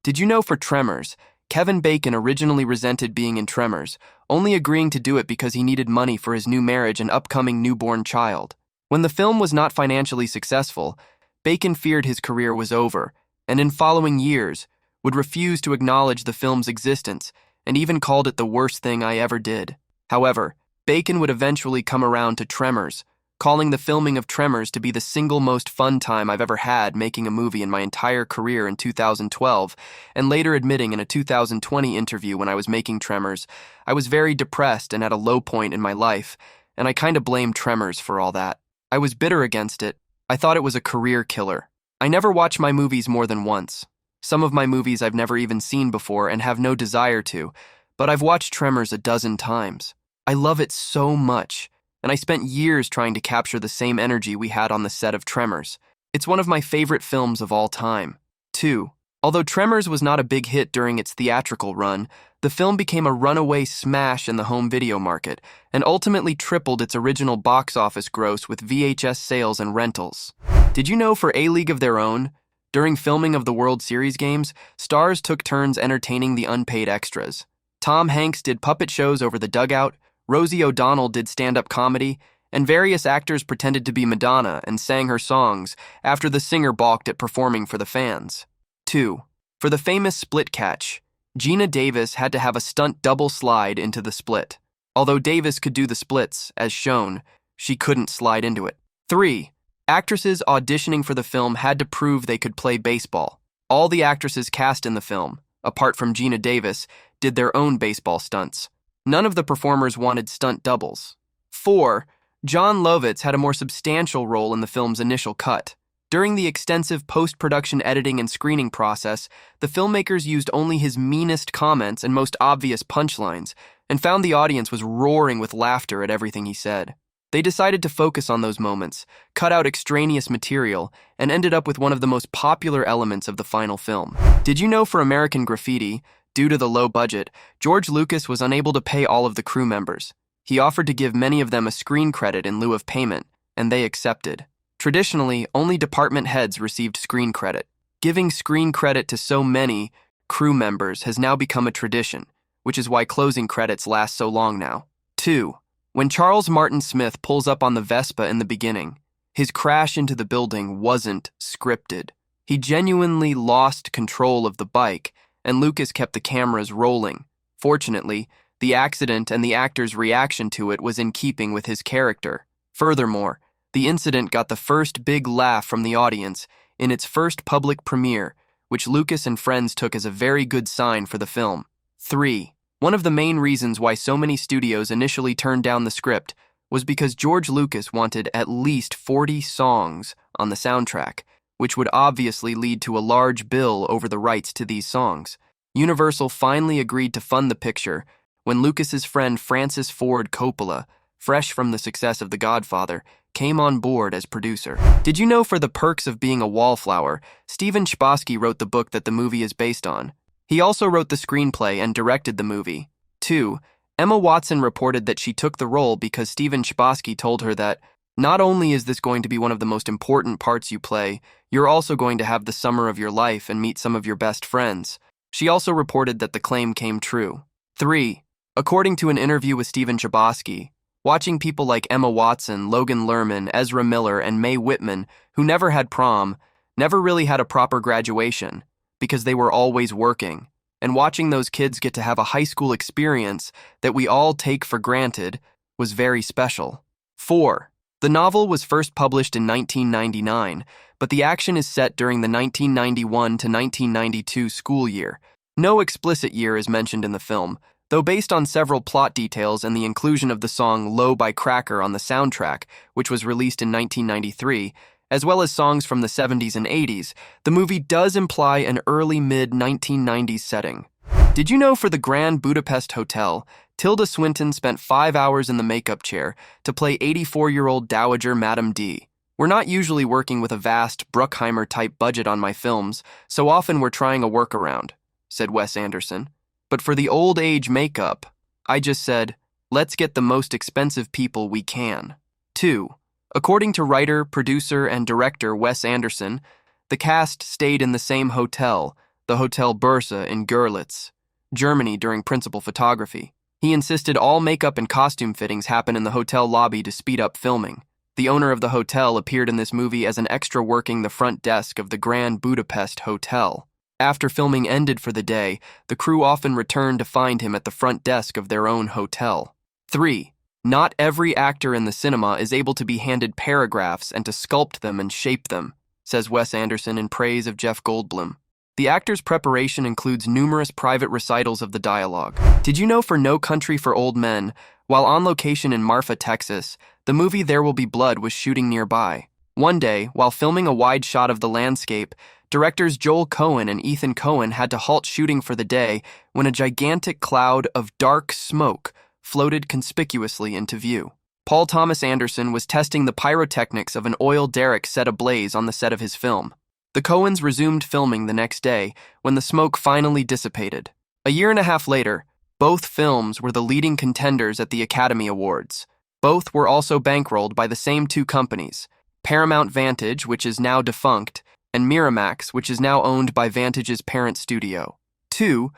Did you know for Tremors, Kevin Bacon originally resented being in Tremors, only agreeing to do it because he needed money for his new marriage and upcoming newborn child. When the film was not financially successful, Bacon feared his career was over, and in following years, would refuse to acknowledge the film's existence and even called it the worst thing I ever did. However, Bacon would eventually come around to Tremors, calling the filming of Tremors to be the single most fun time I've ever had making a movie in my entire career in 2012, and later admitting in a 2020 interview when I was making Tremors, I was very depressed and at a low point in my life, and I kinda blamed Tremors for all that. I was bitter against it. I thought it was a career killer. I never watch my movies more than once. Some of my movies I've never even seen before and have no desire to, but I've watched Tremors a dozen times. I love it so much, and I spent years trying to capture the same energy we had on the set of Tremors. It's one of my favorite films of all time. 2. Although Tremors was not a big hit during its theatrical run, the film became a runaway smash in the home video market and ultimately tripled its original box office gross with VHS sales and rentals. Did you know for A League of Their Own, during filming of the World Series games, stars took turns entertaining the unpaid extras? Tom Hanks did puppet shows over the dugout, Rosie O'Donnell did stand-up comedy, and various actors pretended to be Madonna and sang her songs after the singer balked at performing for the fans. 2. For the famous split catch, Gina Davis had to have a stunt double slide into the split. Although Davis could do the splits, as shown, she couldn't slide into it. 3. Actresses auditioning for the film had to prove they could play baseball. All the actresses cast in the film, apart from Gina Davis, did their own baseball stunts. None of the performers wanted stunt doubles. 4. John Lovitz had a more substantial role in the film's initial cut. During the extensive post-production editing and screening process, the filmmakers used only his meanest comments and most obvious punchlines, and found the audience was roaring with laughter at everything he said. They decided to focus on those moments, cut out extraneous material, and ended up with one of the most popular elements of the final film. Did you know for American Graffiti, due to the low budget, George Lucas was unable to pay all of the crew members. He offered to give many of them a screen credit in lieu of payment, and they accepted. Traditionally, only department heads received screen credit. Giving screen credit to so many crew members has now become a tradition, which is why closing credits last so long now. 2. When Charles Martin Smith pulls up on the Vespa in the beginning, his crash into the building wasn't scripted. He genuinely lost control of the bike, and Lucas kept the cameras rolling. Fortunately, the accident and the actor's reaction to it was in keeping with his character. Furthermore, the incident got the first big laugh from the audience in its first public premiere, which Lucas and friends took as a very good sign for the film. 3. One of the main reasons why so many studios initially turned down the script was because George Lucas wanted at least 40 songs on the soundtrack, which would obviously lead to a large bill over the rights to these songs. Universal finally agreed to fund the picture when Lucas's friend Francis Ford Coppola, fresh from the success of The Godfather, came on board as producer. Did you know for the perks of being a wallflower, Steven Chbosky wrote the book that the movie is based on? He also wrote the screenplay and directed the movie. 2. Emma Watson reported that she took the role because Steven Chbosky told her that, "Not only is this going to be one of the most important parts you play, you're also going to have the summer of your life and meet some of your best friends." She also reported that the claim came true. 3. According to an interview with Steven Chbosky, watching people like Emma Watson, Logan Lerman, Ezra Miller, and Mae Whitman, who never had prom, never really had a proper graduation, because they were always working, and watching those kids get to have a high school experience that we all take for granted was very special. 4. The novel was first published in 1999, but the action is set during the 1991 to 1992 school year. No explicit year is mentioned in the film, though based on several plot details and the inclusion of the song Low by Cracker on the soundtrack, which was released in 1993, as well as songs from the 70s and 80s, the movie does imply an early mid-1990s setting. Did you know for the Grand Budapest Hotel, Tilda Swinton spent 5 hours in the makeup chair to play 84-year-old Dowager Madame D? "We're not usually working with a vast Bruckheimer-type budget on my films, so often we're trying a workaround," said Wes Anderson. "But for the old age makeup, I just said, let's get the most expensive people we can." 2. According to writer, producer, and director Wes Anderson, the cast stayed in the same hotel, the Hotel Bursa in Görlitz, Germany during principal photography. He insisted all makeup and costume fittings happen in the hotel lobby to speed up filming. The owner of the hotel appeared in this movie as an extra working the front desk of the Grand Budapest Hotel. After filming ended for the day, the crew often returned to find him at the front desk of their own hotel. 3. Not every actor in the cinema is able to be handed paragraphs and to sculpt them and shape them, says Wes Anderson in praise of Jeff Goldblum. The actor's preparation includes numerous private recitals of the dialogue. Did you know for No Country for Old Men, while on location in Marfa, Texas, the movie There Will Be Blood was shooting nearby? One day, while filming a wide shot of the landscape, directors Joel Coen and Ethan Coen had to halt shooting for the day when a gigantic cloud of dark smoke floated conspicuously into view. Paul Thomas Anderson was testing the pyrotechnics of an oil derrick set ablaze on the set of his film. The Coens resumed filming the next day when the smoke finally dissipated. A year and a half later, both films were the leading contenders at the Academy Awards. Both were also bankrolled by the same two companies, Paramount Vantage, which is now defunct, and Miramax, which is now owned by Vantage's parent studio. 2.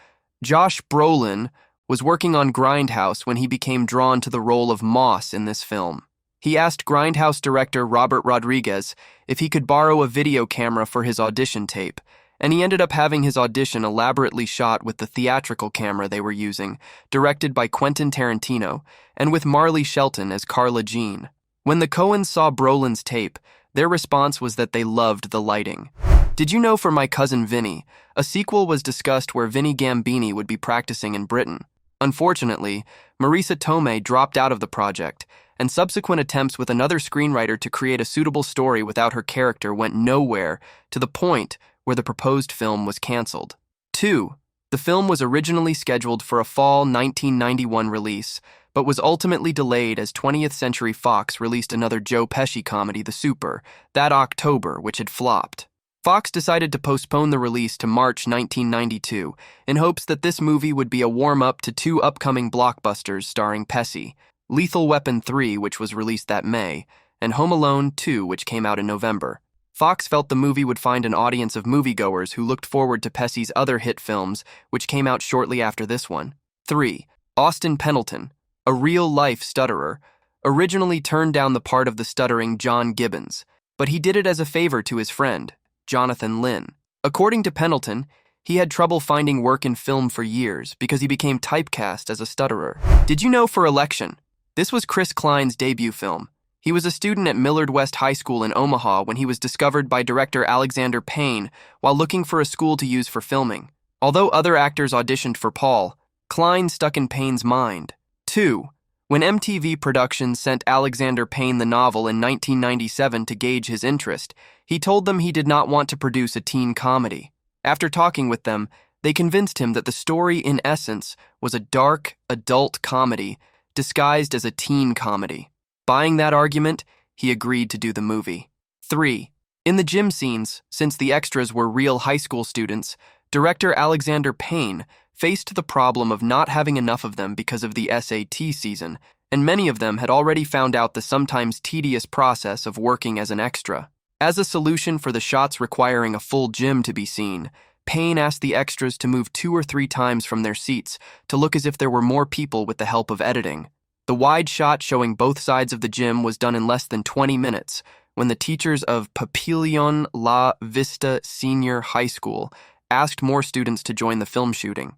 Josh Brolin was working on Grindhouse when he became drawn to the role of Moss in this film. He asked Grindhouse director Robert Rodriguez if he could borrow a video camera for his audition tape, and he ended up having his audition elaborately shot with the theatrical camera they were using, directed by Quentin Tarantino, and with Marley Shelton as Carla Jean. When the Coens saw Brolin's tape, their response was that they loved the lighting. Did you know For My Cousin Vinny, a sequel was discussed where Vinny Gambini would be practicing in Britain? Unfortunately, Marisa Tomei dropped out of the project, and subsequent attempts with another screenwriter to create a suitable story without her character went nowhere, to the point where the proposed film was canceled. 2. The film was originally scheduled for a fall 1991 release, but was ultimately delayed as 20th Century Fox released another Joe Pesci comedy, The Super, that October, which had flopped. Fox decided to postpone the release to March 1992 in hopes that this movie would be a warm-up to two upcoming blockbusters starring Pesci, Lethal Weapon 3, which was released that May, and Home Alone 2, which came out in November. Fox felt the movie would find an audience of moviegoers who looked forward to Pesci's other hit films, which came out shortly after this one. 3. Austin Pendleton, a real-life stutterer, originally turned down the part of the stuttering John Gibbons, but he did it as a favor to his friend, Jonathan Lynn. According to Pendleton, he had trouble finding work in film for years because he became typecast as a stutterer. Did you know For Election? This was Chris Klein's debut film. He was a student at Millard West High School in Omaha when he was discovered by director Alexander Payne while looking for a school to use for filming. Although other actors auditioned for Paul, Klein stuck in Payne's mind. 2. When MTV Productions sent Alexander Payne the novel in 1997 to gauge his interest, he told them he did not want to produce a teen comedy. After talking with them, they convinced him that the story, in essence, was a dark, adult comedy disguised as a teen comedy. Buying that argument, he agreed to do the movie. 3. In the gym scenes, since the extras were real high school students, director Alexander Payne faced the problem of not having enough of them because of the SAT season, and many of them had already found out the sometimes tedious process of working as an extra. As a solution for the shots requiring a full gym to be seen, Payne asked the extras to move 2 or 3 times from their seats to look as if there were more people with the help of editing. The wide shot showing both sides of the gym was done in less than 20 minutes when the teachers of Papillon La Vista Senior High School asked more students to join the film shooting.